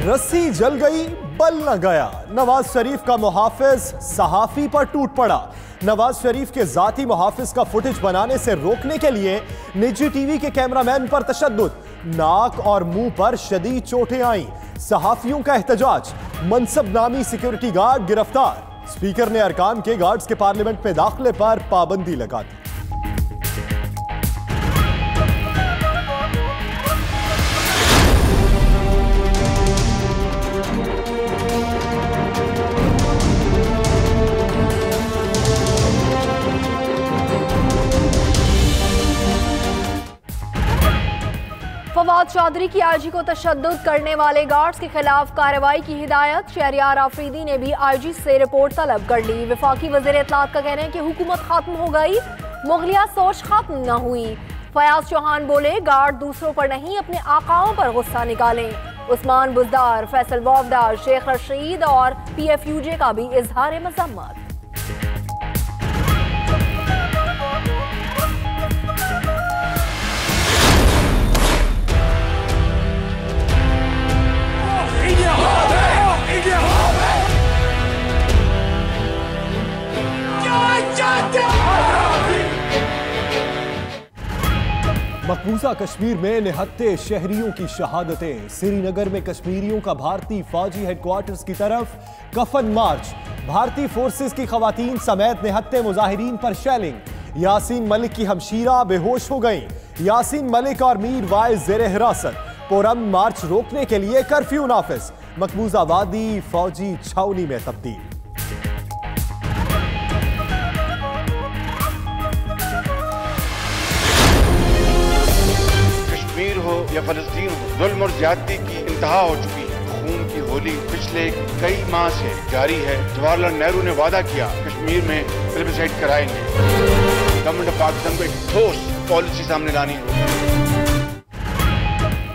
रस्सी जल गई, बल न गया। नवाज शरीफ का मुहाफिज सहाफी पर टूट पड़ा। नवाज शरीफ के जाती मुहाफिज का फुटेज बनाने से रोकने के लिए निजी टीवी के कैमरामैन पर तशद्दुद, नाक और मुंह पर शदीद चोटें आईं। सहाफियों का एहतजाज, मनसब नामी सिक्योरिटी गार्ड गिरफ्तार। स्पीकर ने अरकान के गार्ड्स के पार्लियामेंट में दाखिले पर पाबंदी लगा दी। फवाद चौधरी की आईजी को तशद्दुद करने वाले गार्ड्स के खिलाफ कार्रवाई की हिदायत। शहरियार आफरीदी ने भी आईजी से रिपोर्ट तलब कर ली। वफाकी वज़ीर इत्तलात का कहना है कि हुकूमत खत्म हो गई, मुगलिया सोच खत्म न हुई। फयाज चौहान बोले, गार्ड दूसरों पर नहीं अपने आकाओं पर गुस्सा निकालें। उस्मान बुजदार, फैसल वॉफदा, शेख रशीद और PFUJ का भी इजहार मजम्मत। मकबूजा कश्मीर में निहत्ते शहरियों की शहादतें। श्रीनगर में कश्मीरियों का भारतीय फौजी हेडक्वार्टर्स की तरफ कफन मार्च। भारतीय फोर्सेस की खवातीन समेत निहत्ते मुजाहिरीन पर शेलिंग। यासीन मलिक की हमशीरा बेहोश हो गई। यासीन मलिक और मीर वाइज जेर हिरासत। पोरम मार्च रोकने के लिए कर्फ्यू नाफिज। मकबूजा वादी फौजी छावनी में तब्दील। कश्मीर हो या फलस्तीन हो, जुल्म और ज्यादती की इंतहा हो चुकी है। खून की होली पिछले कई माह से जारी है। जवाहरलाल नेहरू ने वादा किया कश्मीर में प्लेबिसाइट कराएंगे। गवर्नमेंट ऑफ पाकिस्तान को एक ठोस पॉलिसी सामने लानी होगी।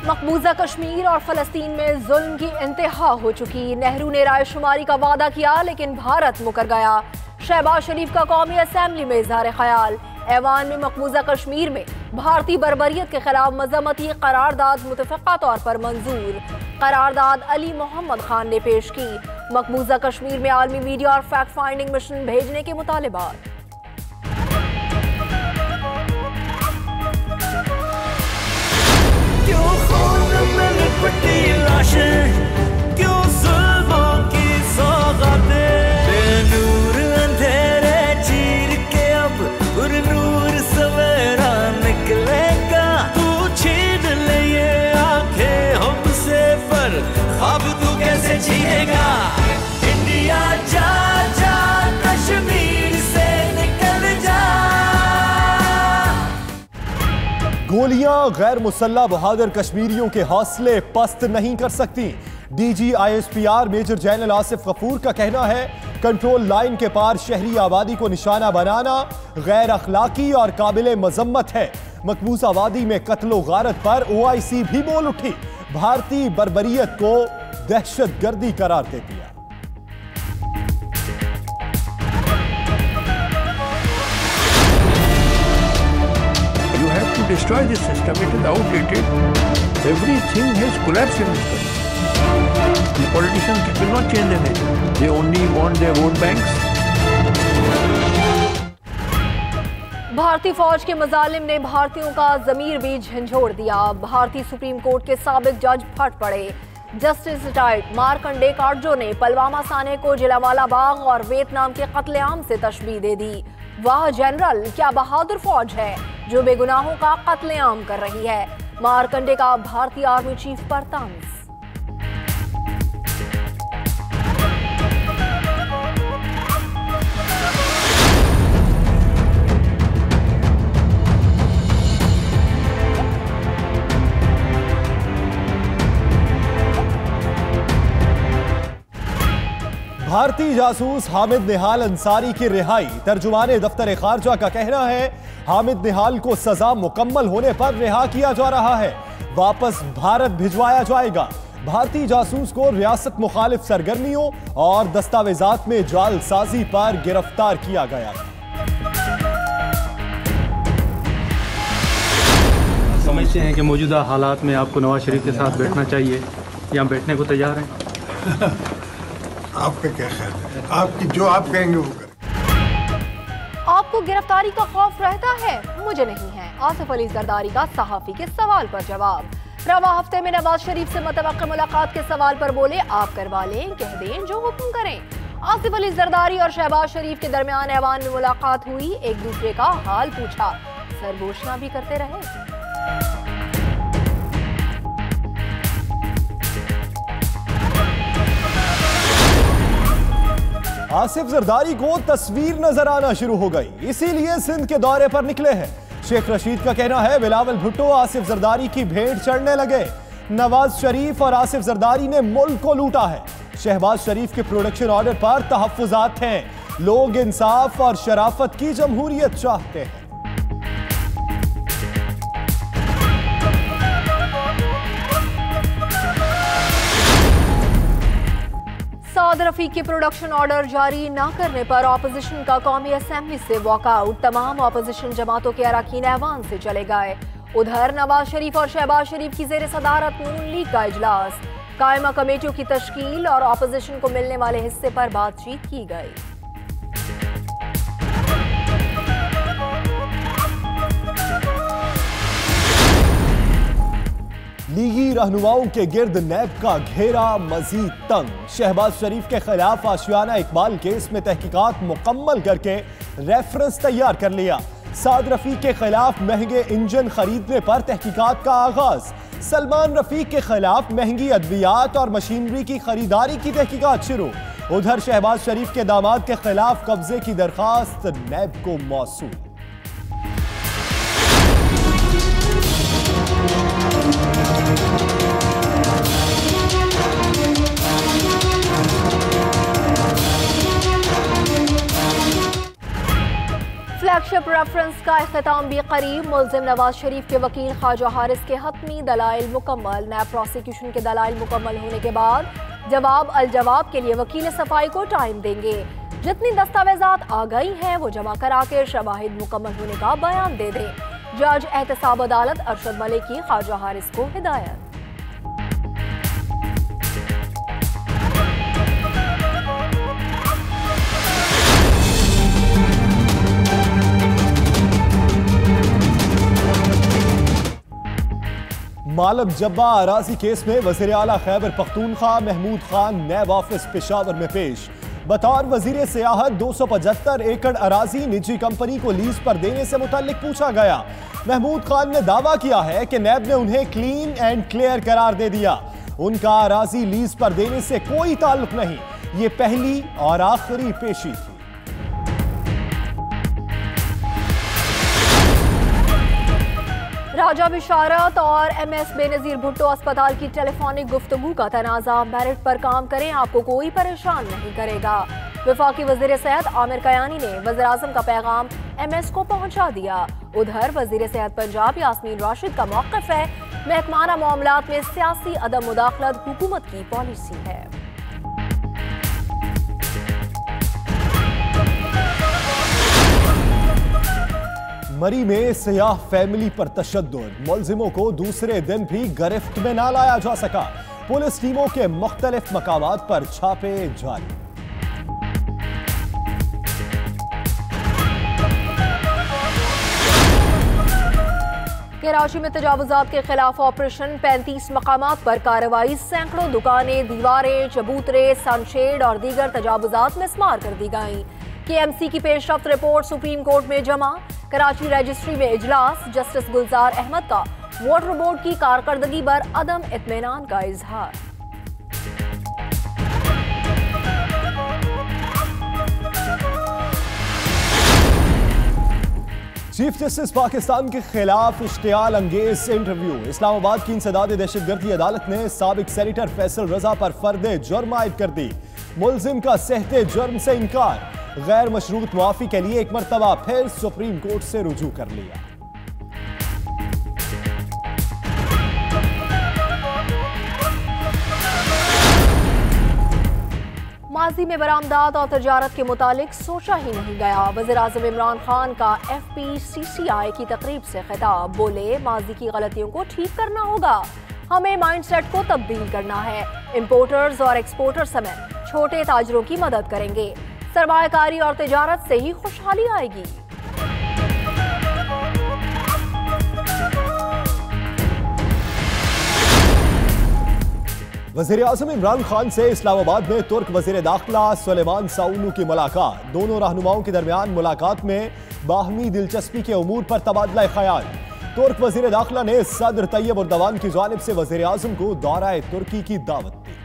मकबूजा कश्मीर और फलस्तीन में जुल्म की इंतहा हो चुकी। नेहरू ने रायशुमारी का वादा किया लेकिन भारत मुकर गया। शहबाज शरीफ का कौमी असेंबली में इजहार ख्याल। ऐवान में मकबूजा कश्मीर में भारतीय बर्बरियत के खिलाफ मजम्मती करारदाद मुतफ़क़ा तौर पर मंजूर। करारदाद अली मोहम्मद खान ने पेश की। मकबूजा कश्मीर में आलमी मीडिया और फैक्ट फाइंडिंग मिशन भेजने के मुतालिबात। क्यों खून में लिपटी लाशें, क्यों जुल्मों की सौगातें, बेनूर अंधेरे चीर के अब पुरनूर सवेरा निकलेगा। तू छीन ले ये आंखें हमसे, पर ख्वाब तू कैसे छीनेगा। इंडिया जा जा कश्मीर से निकल जा। गोलियां गैर मुसल्ला बहादुर कश्मीरियों के हौसले पस्त नहीं कर सकती। DG ISPR major general Asif Ghafoor का कहना है, कंट्रोल लाइन के पार शहरी आबादी को निशाना बनाना गैर अखलाकी और काबिल मजम्मत है। मकबूजा वादी में कत्लो गारत पर OIC भी बोल उठी। भारतीय बर्बरियत को दहशतगर्दी करार दे दिया। To destroy this system, it is outdated. Everything has collapsed in this country. The politicians will not change anything. They only want their vote banks. भारतीय फौज के मजालिम ने भारतीयों का जमीर भी झंझोड़ दिया। भारतीय सुप्रीम कोर्ट के साबिक जज फट पड़े। जस्टिस रिटायर्ड मार्कंडे कार्जो ने पुलवामा साने को जलियांवाला बाग और वियतनाम के कत्लेआम से तशबीह दे दी। वाह जनरल, क्या बहादुर फौज है जो बेगुनाहों का कत्लेआम कर रही है। मार्कंडे का भारतीय आर्मी चीफ पर तंज। भारतीय जासूस हामिद निहाल अंसारी की रिहाई। तर्जुमाने दफ्तर खारजा का कहना है, हामिद निहाल को सजा मुकम्मल होने पर रिहा किया जा रहा है, वापस भारत भिजवाया जाएगा। भारतीय जासूस को रियासत मुखालिफ सरगर्मियों और दस्तावेजात में जालसाजी पर गिरफ्तार किया गया। समझते हैं कि मौजूदा हालात में आपको नवाज शरीफ के साथ बैठना चाहिए? यहाँ बैठने को तैयार हैं। आपका क्या ख्याल है? आपकी जो आप कहेंगे वो करें। आपको गिरफ्तारी का खौफ रहता है? मुझे नहीं है। आसिफ अली जरदारी का सहाफी के सवाल पर जवाब। रवा हफ्ते में नवाज शरीफ से मुतवक्किल मुलाकात के सवाल पर बोले, आप करवा लें, कह दें जो हुक्म करें। आसिफ अली जरदारी और शहबाज शरीफ के दरमियान ऐवान में मुलाकात हुई, एक दूसरे का हाल पूछा, सरगोशना भी करते रहे। आसिफ जरदारी को तस्वीर नजर आना शुरू हो गई, इसीलिए सिंध के दौरे पर निकले हैं। शेख रशीद का कहना है बिलावल भुट्टो आसिफ जरदारी की भेंट चढ़ने लगे। नवाज शरीफ और आसिफ जरदारी ने मुल्क को लूटा है। शहबाज शरीफ के प्रोडक्शन ऑर्डर पर तहफ्फुजात हैं। लोग इंसाफ और शराफत की जमहूरियत चाहते हैं। साद रफीक के प्रोडक्शन ऑर्डर जारी न करने पर ऑपोजिशन का कौमी असेंबली से वॉकआउट। तमाम ऑपोजिशन जमातों के अरकान ऐवान से चले गए। उधर नवाज शरीफ और शहबाज शरीफ की जेर सदारत नून लीग का इजलास, कायमा कमेटियों की तश्कील और ऑपोजिशन को मिलने वाले हिस्से पर बातचीत की गई। लीगी रहनुमाओं के गिर्द नैब का घेरा मजीद तंग। शहबाज शरीफ के खिलाफ आशियाना इकबाल केस में तहकीकात मुकम्मल करके रेफरेंस तैयार कर लिया। साद रफीक के खिलाफ महंगे इंजन खरीदने पर तहकीकात का आगाज। सलमान रफीक के खिलाफ महंगी अद्वियात और मशीनरी की खरीदारी की तहकीकात शुरू। उधर शहबाज शरीफ के दामाद के खिलाफ कब्जे की दरखास्त नैब को मौसूल। फ्लैगशिप रेफरेंस का इख्तिताम भी करीब। मुल्जिम नवाज शरीफ के वकील ख्वाजा हारिस के हतमी दलाइल मुकम्मल। नैब प्रोसिक्यूशन के दलाइल मुकम्मल होने के बाद जवाब अल जवाब के लिए वकील सफाई को टाइम देंगे। जितनी दस्तावेजात आ गई हैं वो जमा करा के शवाहिद मुकम्मल होने का बयान दे दें। जज एहतसाब अदालत अरशद मलिक की ख्वाजा हारिस को हिदायत। मालब जब्बा अराजी केस में वज़ीर आला खैबर पख्तूनख्वा महमूद खान नैब ऑफिस पेशावर में पेश। बतौर वजीर सियाहत 275 एकड़ अराजी निजी कंपनी को लीज पर देने से मुताल्लिक पूछा गया। महमूद खान ने दावा किया है कि नैब ने उन्हें क्लीन एंड क्लियर करार दे दिया। उनका अराजी लीज पर देने से कोई ताल्लुक नहीं। ये पहली और आखिरी पेशी थी। राजा बिशारत और MS बेनजीर भुट्टो अस्पताल की टेलीफोनिक गुफ्तगू का तनाज़ा। मेरिट पर काम करें, आपको कोई परेशान नहीं करेगा। वफाकी वजीर सेहत आमिर कयानी ने वज़ीर आज़म का पैगाम MS को पहुंचा दिया। उधर वजीर सेहत पंजाब यास्मीन राशिद का मौक़िफ़ है, महकमाना मामलात में सियासी अदम मुदाखलत हुकूमत की पॉलिसी है। मरी में सियाह फैमिली पर तशद्दुद। मुलजिमों को दूसरे दिन भी गिरफ्त में ना लाया जा सका। पुलिस टीमों के मुख्तलिफ मकामात पर छापे जारी। कराची में तजावुजात के खिलाफ ऑपरेशन, 35 मकामात पर कार्रवाई। सैकड़ों दुकानें, दीवारें, चबूतरे, सनशेड और दीगर तजावुजात मिसमार कर दी गई। KMC की पेशरफ्त रिपोर्ट सुप्रीम कोर्ट में जमा। कराची रजिस्ट्री में इजलास। जस्टिस गुलजार अहमद का वाटर बोर्ड की कारकर्दगी पर अदम इत्मीनान का इजहार। चीफ जस्टिस पाकिस्तान के खिलाफ इश्तियाल अंगेज इंटरव्यू। इस्लामाबाद की इंसदाद दहशतगर्दी अदालत ने साबिक सेनेटर फैसल रजा पर फर्द जुर्म आयद कर दी। मुलजिम का सहते जुर्म से इनकार। गैर मशरूत मुआफी के लिए एक मरतबा फिर सुप्रीम कोर्ट से रुजू कर लिया। माजी में बरामदात और तजारत के मुतालिक सोचा ही नहीं गया। वज़ीर आज़म इमरान खान का FPCCI की तकरीब से खिताब। बोले, माजी की गलतियों को ठीक करना होगा। हमें माइंडसेट को तब्दील करना है। इंपोर्टर्स और एक्सपोर्टर्स समेत छोटे ताजरों की मदद करेंगे। सरमायाकारी और तिजारत से ही खुशहाली आएगी। वज़ीर-ए-आज़म इमरान खान से इस्लामाबाद में तुर्क वज़ीर दाखिला सुलेमान साउलू की मुलाकात। दोनों रहनुमाओं के दरमियान मुलाकात में बाहमी दिलचस्पी के उमूर पर तबादला ख्याल। तुर्क वज़ीर दाखिला ने सदर तैयब उर्दवान की जानिब से वज़ीर-ए-आज़म को दौरा तुर्की की दावत दी।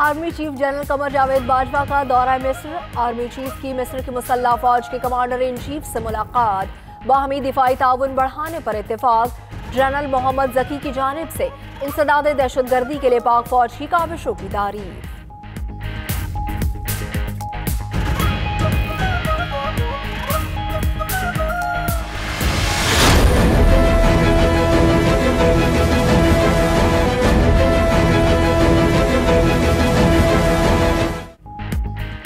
Army chief general Qamar Javed Bajwa का दौरा मिस्र। आर्मी चीफ की मिस्र की मुसल्लह फौज के कमांडर इन चीफ से मुलाकात। बाहमी दिफाई ताउन बढ़ाने पर इत्तेफाक। जनरल मोहम्मद जकी की जानिब से इंसदाद दहशतगर्दी के लिए पाक फौज की काविशों की तारीफ।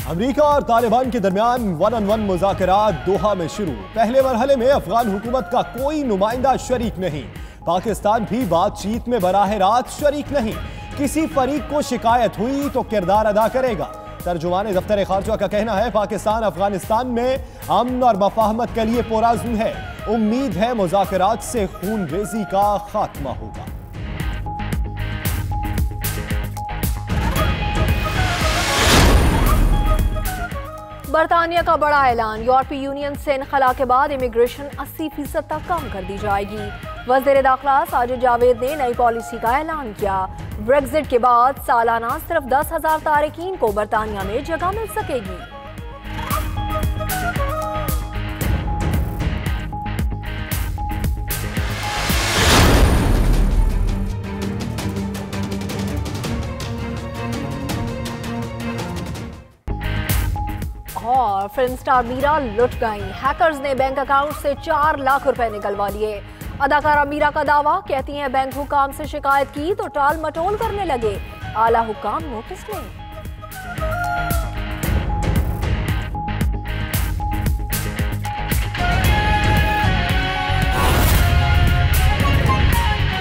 अमेरिका और तालिबान के दरमियान 1-on-1 मुज़ाकरात दोहा में शुरू। पहले मरहले में अफगान हुकूमत का कोई नुमाइंदा शरीक नहीं। पाकिस्तान भी बातचीत में बराह रास्त शरीक नहीं। किसी फरीक को शिकायत हुई तो किरदार अदा करेगा। तर्जुमान दफ्तर खारजा का कहना है पाकिस्तान अफगानिस्तान में अमन और मफाहमत के लिए पुरअज़्म है। उम्मीद है मुज़ाकरात से खून रेजी का खात्मा होगा। बरतानिया का बड़ा ऐलान। यूरोपीय यूनियन से इनखला के बाद इमिग्रेशन 80% तक कम कर दी जाएगी। वज़ीर दाखिला साजिद जावेद ने नई पॉलिसी का ऐलान किया। ब्रेक्जिट के बाद सालाना सिर्फ 10,000 तारिकीन को बरतानिया में जगह मिल सकेगी। और फिल्म स्टार मीरा लुट गई। हैकर्स ने बैंक अकाउंट से 4 लाख रुपए निकलवा लिए। अदाकारा मीरा का दावा, कहती हैं बैंक हुकाम से शिकायत की तो टाल मटोल करने लगे। आला हुकाम नोटिस में।